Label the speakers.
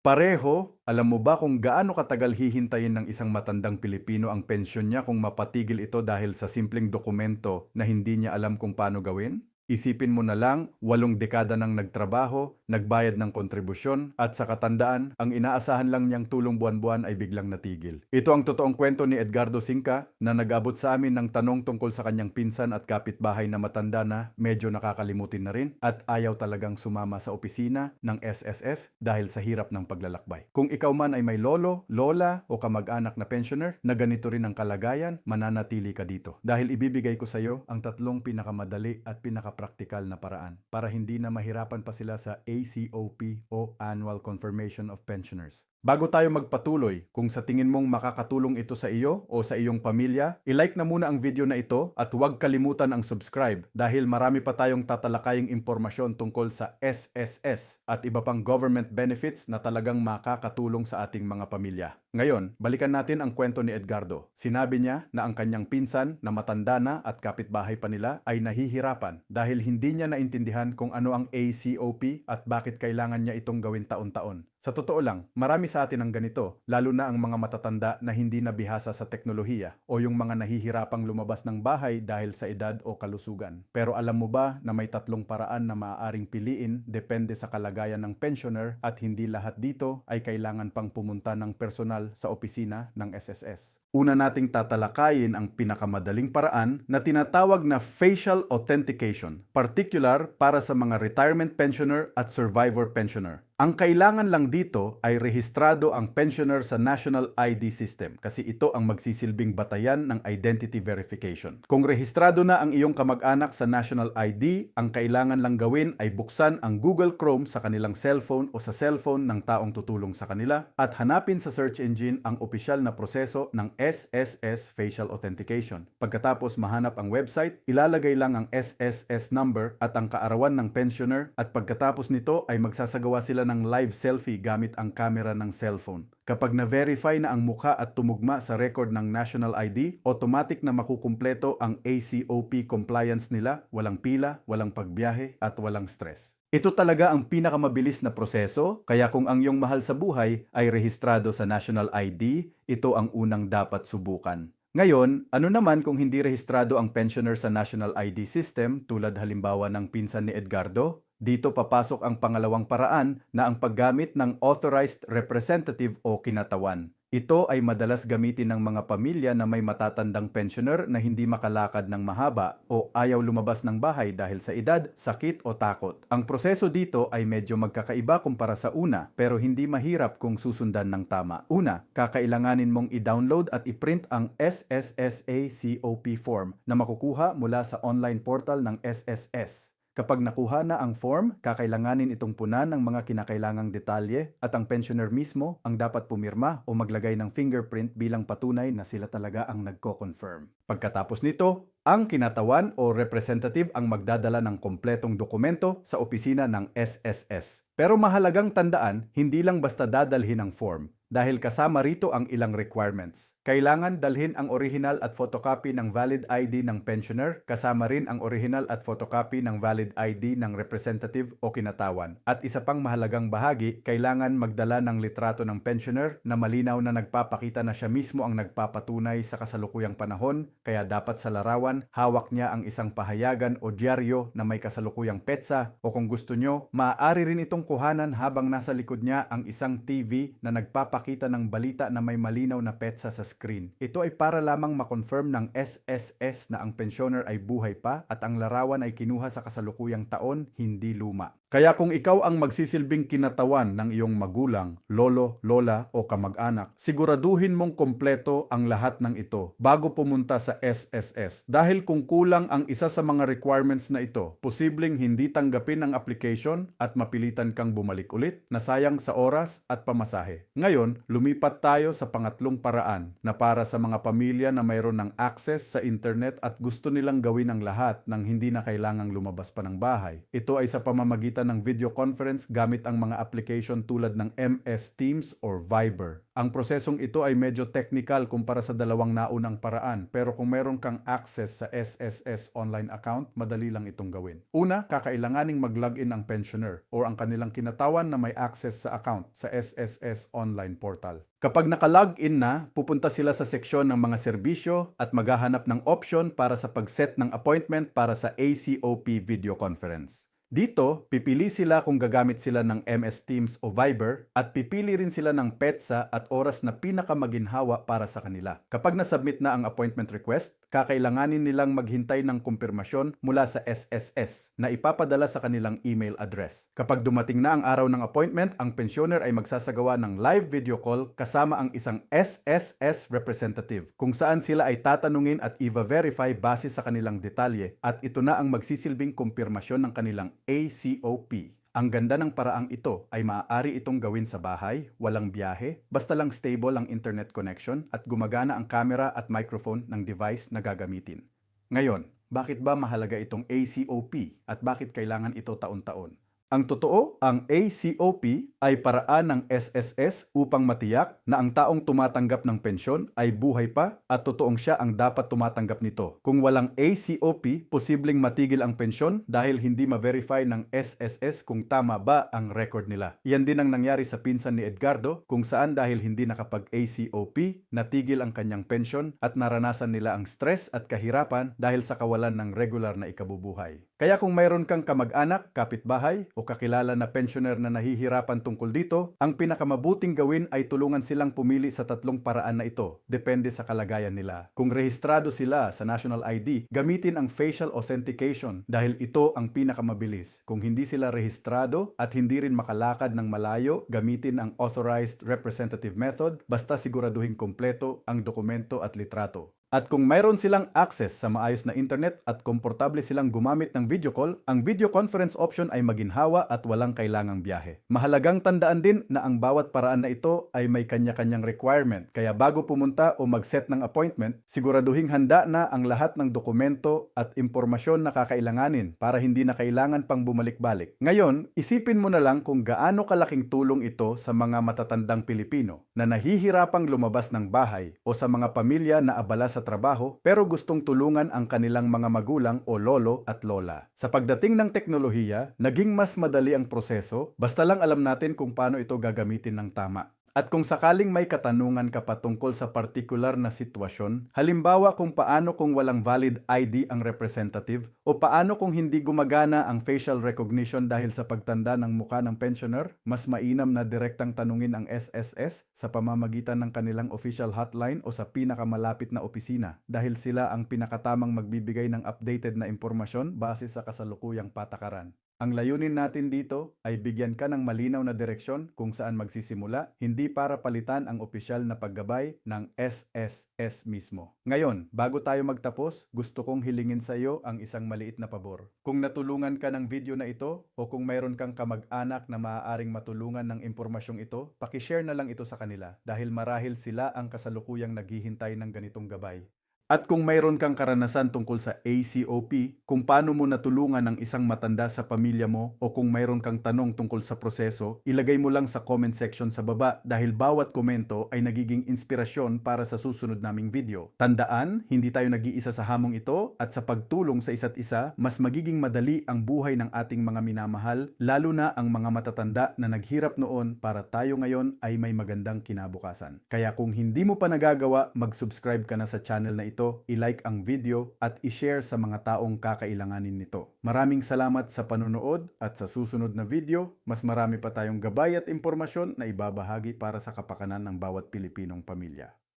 Speaker 1: Pareho, alam mo ba kung gaano katagal hihintayin ng isang matandang Pilipino ang pensyon niya kung mapatigil ito dahil sa simpleng dokumento na hindi niya alam kung paano gawin? Isipin mo na lang, 8 dekada nang nagtrabaho, nagbayad ng kontribusyon, at sa katandaan, ang inaasahan lang niyang tulong buwan-buwan ay biglang natigil. Ito ang totoong kwento ni Edgardo Singka na nag-abot sa amin ng tanong tungkol sa kanyang pinsan at kapitbahay na matanda na medyo nakakalimutin na rin at ayaw talagang sumama sa opisina ng SSS dahil sa hirap ng paglalakbay. Kung ikaw man ay may lolo, lola o kamag-anak na pensioner na ganito rin ang kalagayan, mananatili ka dito. Dahil ibibigay ko sa iyo ang 3 pinakamadali at pinakapraktikal na paraan para hindi na mahirapan pa sila sa ACOP o Annual Confirmation of Pensioners. Bago tayo magpatuloy, kung sa tingin mong makakatulong ito sa iyo o sa iyong pamilya, i-like na muna ang video na ito at huwag kalimutan ang subscribe dahil marami pa tayong tatalakaying impormasyon tungkol sa SSS at iba pang government benefits na talagang makakatulong sa ating mga pamilya. Ngayon, balikan natin ang kwento ni Edgardo. Sinabi niya na ang kanyang pinsan na matanda na at kapitbahay pa nila ay nahihirapan dahil hindi niya naintindihan kung ano ang ACOP at bakit kailangan niya itong gawin taon-taon. Sa totoo lang, marami sa atin ang ganito, lalo na ang mga matatanda na hindi nabihasa sa teknolohiya o yung mga nahihirapang lumabas ng bahay dahil sa edad o kalusugan. Pero alam mo ba na may 3 paraan na maaaring piliin depende sa kalagayan ng pensioner at hindi lahat dito ay kailangan pang pumunta ng personal sa opisina ng SSS. Una nating tatalakayin ang pinakamadaling paraan na tinatawag na facial authentication, particular para sa mga retirement pensioner at survivor pensioner. Ang kailangan lang dito ay rehistrado ang pensioner sa National ID System kasi ito ang magsisilbing batayan ng identity verification. Kung rehistrado na ang iyong kamag-anak sa National ID, ang kailangan lang gawin ay buksan ang Google Chrome sa kanilang cellphone o sa cellphone ng taong tutulong sa kanila at hanapin sa search engine ang opisyal na proseso ng SSS Facial Authentication. Pagkatapos mahanap ang website, ilalagay lang ang SSS number at ang kaarawan ng pensioner at pagkatapos nito ay magsasagawa sila ng live selfie gamit ang camera ng cellphone. Kapag na-verify na ang mukha at tumugma sa record ng National ID, automatic na makukumpleto ang ACOP compliance nila, walang pila, walang pagbiyahe at walang stress. Ito talaga ang pinakamabilis na proseso, kaya kung ang iyong mahal sa buhay ay rehistrado sa National ID, ito ang unang dapat subukan. Ngayon, ano naman kung hindi rehistrado ang pensioner sa National ID system tulad halimbawa ng pinsan ni Edgardo? Dito papasok ang pangalawang paraan na ang paggamit ng authorized representative o kinatawan. Ito ay madalas gamitin ng mga pamilya na may matatandang pensioner na hindi makalakad ng mahaba o ayaw lumabas ng bahay dahil sa edad, sakit o takot. Ang proseso dito ay medyo magkakaiba kumpara sa una pero hindi mahirap kung susundan ng tama. Una, kakailanganin mong i-download at i-print ang SSSA COP form na makukuha mula sa online portal ng SSS. Kapag nakuha na ang form, kakailanganin itong punan ng mga kinakailangang detalye at ang pensioner mismo ang dapat pumirma o maglagay ng fingerprint bilang patunay na sila talaga ang nagko-confirm. Pagkatapos nito, ang kinatawan o representative ang magdadala ng kompletong dokumento sa opisina ng SSS. Pero mahalagang tandaan, hindi lang basta dadalhin ang form dahil kasama rito ang ilang requirements. Kailangan dalhin ang original at photocopy ng valid ID ng pensioner, kasama rin ang original at photocopy ng valid ID ng representative o kinatawan. At isa pang mahalagang bahagi, kailangan magdala ng litrato ng pensioner na malinaw na nagpapakita na siya mismo ang nagpapatunay sa kasalukuyang panahon, kaya dapat sa larawan, hawak niya ang isang pahayagan o dyaryo na may kasalukuyang petsa o kung gusto nyo, maaari rin itong kuhanan habang nasa likod niya ang isang TV na nagpapakita ng balita na may malinaw na petsa sa screen. Ito ay para lamang makonfirm ng SSS na ang pensioner ay buhay pa at ang larawan ay kinuha sa kasalukuyang taon, hindi luma. Kaya kung ikaw ang magsisilbing kinatawan ng iyong magulang, lolo, lola o kamag-anak, siguraduhin mong kompleto ang lahat ng ito bago pumunta sa SSS. Dahil kung kulang ang isa sa mga requirements na ito, posibleng hindi tanggapin ang application at mapilitan kang bumalik ulit na sayang sa oras at pamasahe. Ngayon, lumipat tayo sa pangatlong paraan na para sa mga pamilya na mayroon ng access sa internet at gusto nilang gawin ang lahat nang hindi na kailangang lumabas pa ng bahay. Ito ay sa pamamagitan ng video conference gamit ang mga application tulad ng MS Teams or Viber. Ang prosesong ito ay medyo technical kumpara sa dalawang naunang paraan, pero kung meron kang access sa SSS online account, madali lang itong gawin. Una, kakailanganing mag-login ang pensioner o ang kanilang kinatawan na may access sa account sa SSS online portal. Kapag naka-login na, pupunta sila sa seksyon ng mga serbisyo at maghahanap ng option para sa pag-set ng appointment para sa ACOP video conference. Dito, pipili sila kung gagamit sila ng MS Teams o Viber at pipili rin sila ng petsa at oras na pinakamaginhawa para sa kanila. Kapag nasubmit na ang appointment request, kakailanganin nilang maghintay ng kumpirmasyon mula sa SSS na ipapadala sa kanilang email address. Kapag dumating na ang araw ng appointment, ang pensioner ay magsasagawa ng live video call kasama ang isang SSS representative kung saan sila ay tatanungin at i-verify base sa kanilang detalye at ito na ang magsisilbing kumpirmasyon ng kanilang ACOP. Ang ganda ng paraang ito ay maaari itong gawin sa bahay, walang biyahe, basta lang stable ang internet connection at gumagana ang camera at microphone ng device na gagamitin. Ngayon, bakit ba mahalaga itong ACOP at bakit kailangan ito taon-taon? Ang totoo, ang ACOP ay paraan ng SSS upang matiyak na ang taong tumatanggap ng pensyon ay buhay pa at totoong siya ang dapat tumatanggap nito. Kung walang ACOP, posibleng matigil ang pensyon dahil hindi ma-verify ng SSS kung tama ba ang record nila. Yan din ang nangyari sa pinsan ni Edgardo kung saan dahil hindi nakapag-ACOP, natigil ang kanyang pensyon at naranasan nila ang stress at kahirapan dahil sa kawalan ng regular na ikabubuhay. Kaya kung mayroon kang kamag-anak, kapitbahay o kakilala na pensioner na nahihirapan tungkol dito, ang pinakamabuting gawin ay tulungan silang pumili sa tatlong paraan na ito, depende sa kalagayan nila. Kung rehistrado sila sa National ID, gamitin ang facial authentication dahil ito ang pinakamabilis. Kung hindi sila rehistrado at hindi rin makalakad ng malayo, gamitin ang authorized representative method basta siguraduhin kompleto ang dokumento at litrato. At kung mayroon silang access sa maayos na internet at komportable silang gumamit ng video call, ang video conference option ay maginhawa at walang kailangang biyahe. Mahalagang tandaan din na ang bawat paraan na ito ay may kanya-kanyang requirement. Kaya bago pumunta o mag-set ng appointment, siguraduhing handa na ang lahat ng dokumento at impormasyon na kakailanganin para hindi na kailangan pang bumalik-balik. Ngayon, isipin mo na lang kung gaano kalaking tulong ito sa mga matatandang Pilipino na nahihirapang lumabas ng bahay o sa mga pamilya na abala sa trabaho pero gustong tulungan ang kanilang mga magulang o lolo at lola. Sa pagdating ng teknolohiya, naging mas madali ang proseso basta lang alam natin kung paano ito gagamitin ng tama. At kung sakaling may katanungan ka pa tungkol sa partikular na sitwasyon, halimbawa kung paano kung walang valid ID ang representative o paano kung hindi gumagana ang facial recognition dahil sa pagtanda ng mukha ng pensioner, mas mainam na direktang tanungin ang SSS sa pamamagitan ng kanilang official hotline o sa pinakamalapit na opisina dahil sila ang pinakatamang magbibigay ng updated na impormasyon base sa kasalukuyang patakaran. Ang layunin natin dito ay bigyan ka ng malinaw na direksyon kung saan magsisimula, hindi para palitan ang opisyal na paggabay ng SSS mismo. Ngayon, bago tayo magtapos, gusto kong hilingin sa iyo ang isang maliit na pabor. Kung natulungan ka ng video na ito o kung mayroon kang kamag-anak na maaaring matulungan ng impormasyong ito, pakishare na lang ito sa kanila dahil marahil sila ang kasalukuyang naghihintay ng ganitong gabay. At kung mayroon kang karanasan tungkol sa ACOP, kung paano mo natulungan ang isang matanda sa pamilya mo o kung mayroon kang tanong tungkol sa proseso, ilagay mo lang sa comment section sa baba dahil bawat komento ay nagiging inspirasyon para sa susunod naming video. Tandaan, hindi tayo nag-iisa sa hamong ito at sa pagtulong sa isa't isa, mas magiging madali ang buhay ng ating mga minamahal, lalo na ang mga matatanda na naghirap noon para tayo ngayon ay may magandang kinabukasan. Kaya kung hindi mo pa nagagawa, mag-subscribe ka na sa channel na ito, i-like ang video at i-share sa mga taong kakailanganin nito. Maraming salamat sa panonood at sa susunod na video, mas marami pa tayong gabay at impormasyon na ibabahagi para sa kapakanan ng bawat Pilipinong pamilya.